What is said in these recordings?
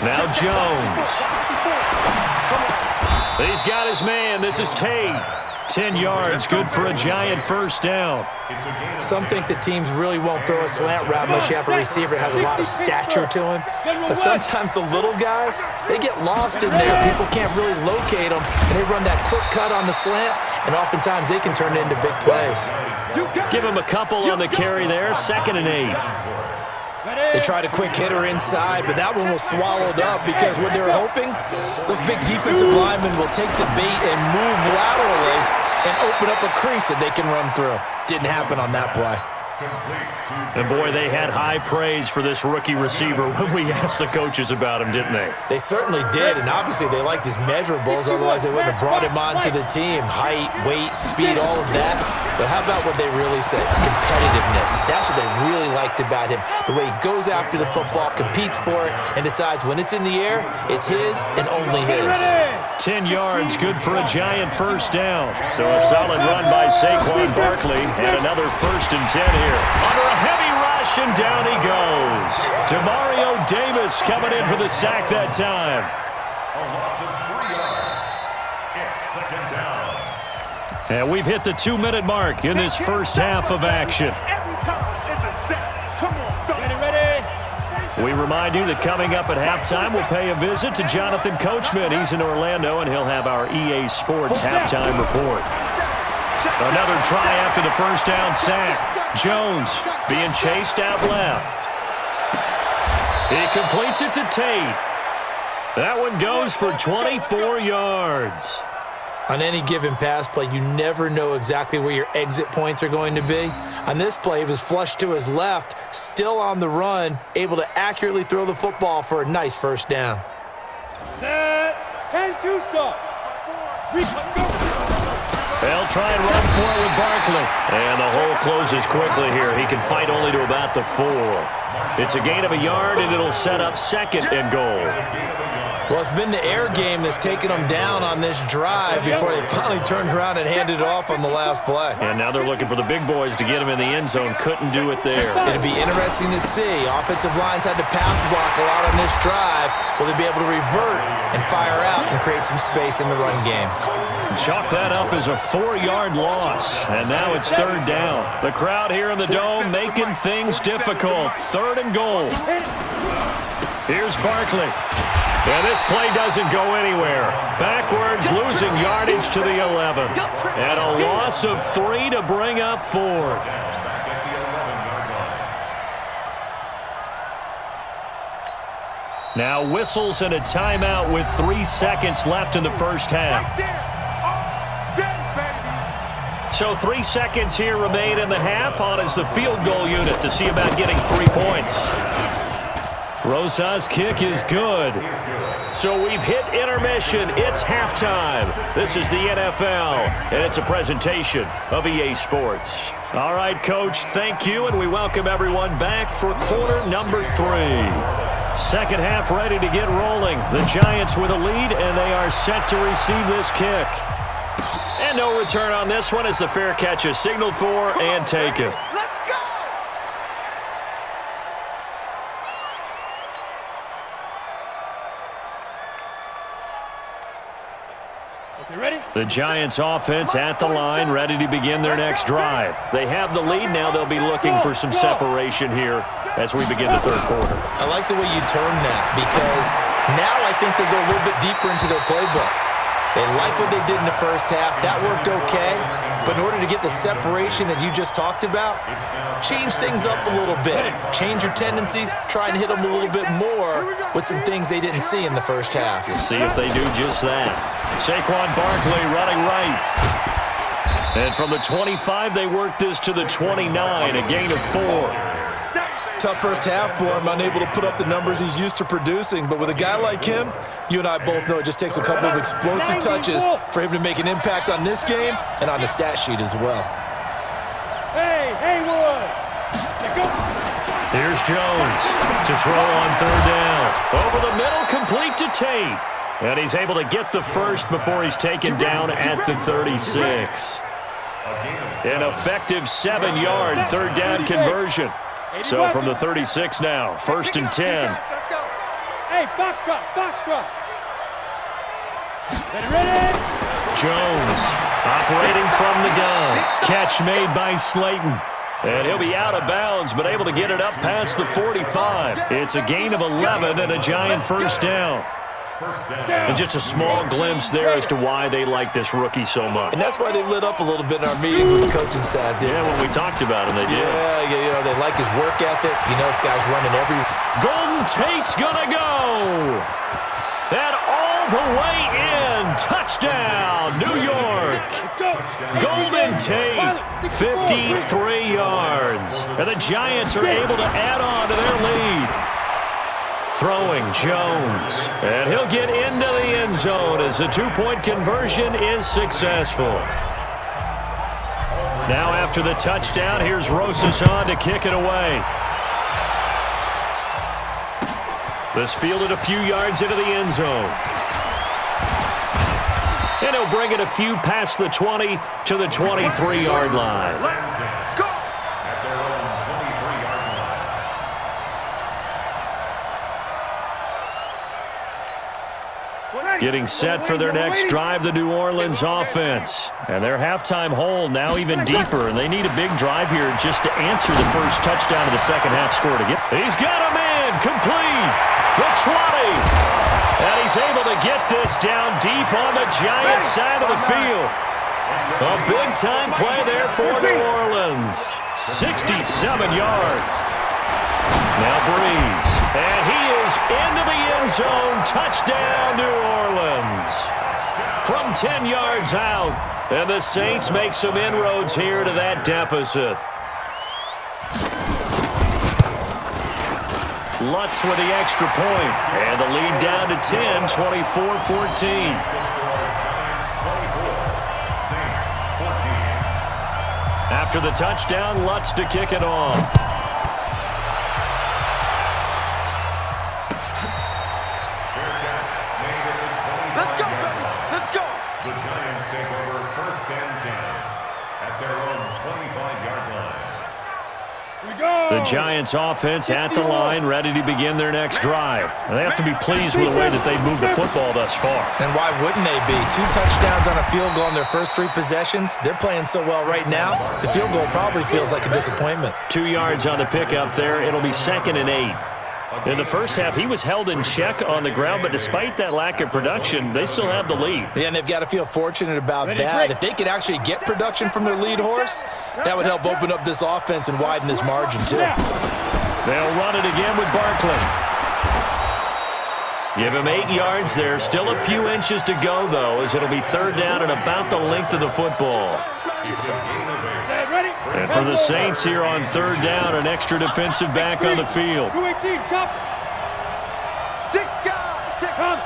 Now Jones. He's got his man. This is Tate. 10 yards, good for a Giant first down. Some think the teams really won't throw a slant route unless you have a receiver that has a lot of stature to him. But sometimes the little guys, they get lost in there. People can't really locate them, and they run that quick cut on the slant, and oftentimes they can turn it into big plays. Give him a couple on the carry there, 2nd and 8. They tried a quick hitter inside, but that one was swallowed up because what they were hoping, those big defensive linemen will take the bait and move laterally and open up a crease that they can run through. Didn't happen on that play. And, boy, they had high praise for this rookie receiver when we asked the coaches about him, didn't they? They certainly did, and obviously they liked his measurables, otherwise they wouldn't have brought him onto the team. Height, weight, speed, all of that. But how about what they really said? Competitiveness. That's what they really liked about him. The way he goes after the football, competes for it, and decides when it's in the air, it's his and only his. 10 yards, good for a Giant first down. So a solid run by Saquon Barkley, and another 1st and 10 here. Under a heavy rush, and down he goes. Demario Davis coming in for the sack that time. A loss of 3 yards. It's 2nd down. And we've hit the 2-minute mark in this first half of action. Every time it's a sack. Come on, ready? We remind you that coming up at halftime, we'll pay a visit to Jonathan Coachman. He's in Orlando, and he'll have our EA Sports halftime report. Another try after the first down sack. Jones being chased out left. He completes it to Tate. That one goes for 24 yards. On any given pass play, you never know exactly where your exit points are going to be. On this play, he was flushed to his left, still on the run, able to accurately throw the football for a nice first down. Set. 10-2, sir. They'll try and run for it with Barkley. And the hole closes quickly here. He can fight only to about the 4. It's a gain of a yard, and it'll set up 2nd and goal. Well, it's been the air game that's taken them down on this drive before they finally turned around and handed it off on the last play. And now they're looking for the big boys to get him in the end zone. Couldn't do it there. It'll be interesting to see. Offensive lines had to pass block a lot on this drive. Will they be able to revert and fire out and create some space in the run game? Chalk that up as a 4-yard loss. And now it's 3rd down. The crowd here in the Dome making things difficult. 3rd and goal. Here's Barkley. And this play doesn't go anywhere. Backwards, losing yardage to the 11. And a loss of 3 to bring up 4th. Now whistles and a timeout with 3 seconds left in the first half. So 3 seconds here remain in the half. On is the field goal unit to see about getting 3 points. Rosas' kick is good. So we've hit intermission. It's halftime. This is the NFL, and it's a presentation of EA Sports. All right, Coach, thank you, and we welcome everyone back for quarter number 3. Second half ready to get rolling. The Giants with a lead, and they are set to receive this kick. And no return on this one as the fair catch is signaled for and taken. The Giants offense at the line, ready to begin their next drive. They have the lead. Now they'll be looking for some separation here as we begin the third quarter. I like the way you term that because now I think they go a little bit deeper into their playbook. They like what they did in the first half. That worked okay. But in order to get the separation that you just talked about, change things up a little bit. Change your tendencies. Try and hit them a little bit more with some things they didn't see in the first half. We'll see if they do just that. Saquon Barkley running right. And from the 25, they work this to the 29, a gain of 4. Tough first half for him, unable to put up the numbers he's used to producing. But with a guy like him, you and I both know it just takes a couple of explosive touches for him to make an impact on this game and on the stat sheet as well. Hey, Haywood! Here's Jones to throw on third down. Over the middle, complete to Tate. And he's able to get the first before he's taken down at the 36. An effective 7-yard third down conversion. So from the 36 now, 1st and 10. Hey, box drop, box drop. Ready. Jones operating from the gun. Catch made by Slayton. And he'll be out of bounds, but able to get it up past the 45. It's a gain of 11 and a Giant first down. And just a small glimpse there as to why they like this rookie so much. And that's why they lit up a little bit in our meetings with the coaching staff, didn't Yeah, when we talked about him, they did. Yeah, you know, they like his work ethic. You know, this guy's running every... Golden Tate's gonna go. And all the way in. Touchdown, New York. Golden Tate, 53 yards. And the Giants are able to add on to their lead. Throwing Jones. And he'll get into the end zone as the two-point conversion is successful. Now after the touchdown, here's Rosas on to kick it away. This fielded a few yards into the end zone. And he'll bring it a few past the 20 to the 23-yard line. At their own 23-yard line. Getting set for their next drive, the New Orleans offense. And their halftime hole now even deeper, and they need a big drive here just to answer the first touchdown of the second half score to get. He's got a man, complete, the 20. And he's able to get this down deep on the Giants side of the field. A big-time play there for New Orleans. 67 yards. Now Breeze. And he is into the end zone. Touchdown, New Orleans. From 10 yards out. And the Saints make some inroads here to that deficit. Lutz with the extra point. And the lead down to 10, 24-14. After the touchdown, Lutz to kick it off. Let's go. The Giants take over first and 10 at their own 25-yard line. The Giants offense at the line, ready to begin their next drive. And they have to be pleased with the way that they've moved the football thus far. And why wouldn't they be? 2 touchdowns on a field goal in their first 3 possessions. They're playing so well right now, the field goal probably feels like a disappointment. 2 yards on the pickup there. It'll be 2nd and 8. In the first half, he was held in check on the ground, but despite that lack of production, they still have the lead. Yeah, and they've got to feel fortunate about that. If they could actually get production from their lead horse, that would help open up this offense and widen this margin, too. They'll run it again with Barkley. Give him 8 yards there. Still a few inches to go, though, as it'll be 3rd down and about the length of the football. And for the Saints here on 3rd down, an extra defensive back on the field. 218, chop. 6 guys. Come.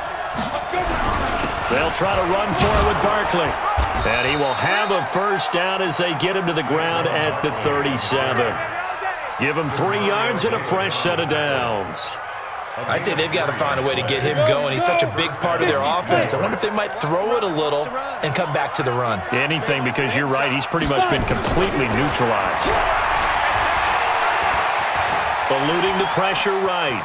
They'll try to run for it with Barkley. And he will have a first down as they get him to the ground at the 37. Give him 3 yards and a fresh set of downs. I'd say they've got to find a way to get him going. He's such a big part of their offense. I wonder if they might throw it a little and come back to the run. Anything, because you're right. He's pretty much been completely neutralized. Eluding the pressure right.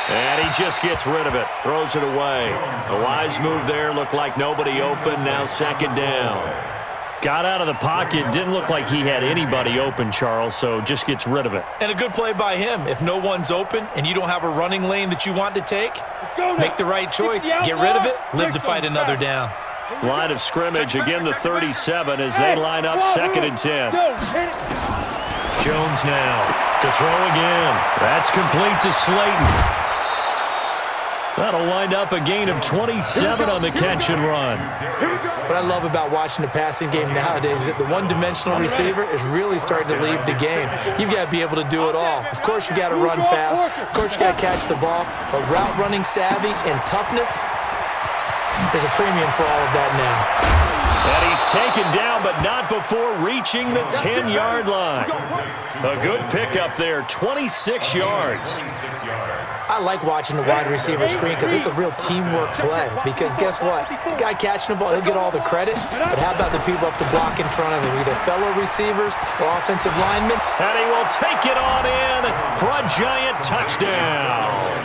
And he just gets rid of it. Throws it away. A wise move there. Looked like nobody open. Now 2nd down. Got out of the pocket. Didn't look like he had anybody open, Charles, so just gets rid of it. And a good play by him. If no one's open and you don't have a running lane that you want to take, make the right choice. Get rid of it. Live to fight another down. Line of scrimmage, again the 37 as they line up 2nd and 10. Jones now to throw again. That's complete to Slayton. That'll wind up a gain of 27 on the catch and run. What I love about watching the passing game nowadays is that the one-dimensional receiver is really starting to leave the game. You've got to be able to do it all. Of course, you got to run fast. Of course, you got to catch the ball. But route running savvy and toughness, there's a premium for all of that now. And he's taken down, but not before reaching the 10-yard line. A good pickup there, 26 yards. I like watching the wide receiver screen because it's a real teamwork play. Because guess what? The guy catching the ball, he'll get all the credit. But how about the people up to block in front of him, either fellow receivers or offensive linemen? And he will take it on in for a Giant touchdown.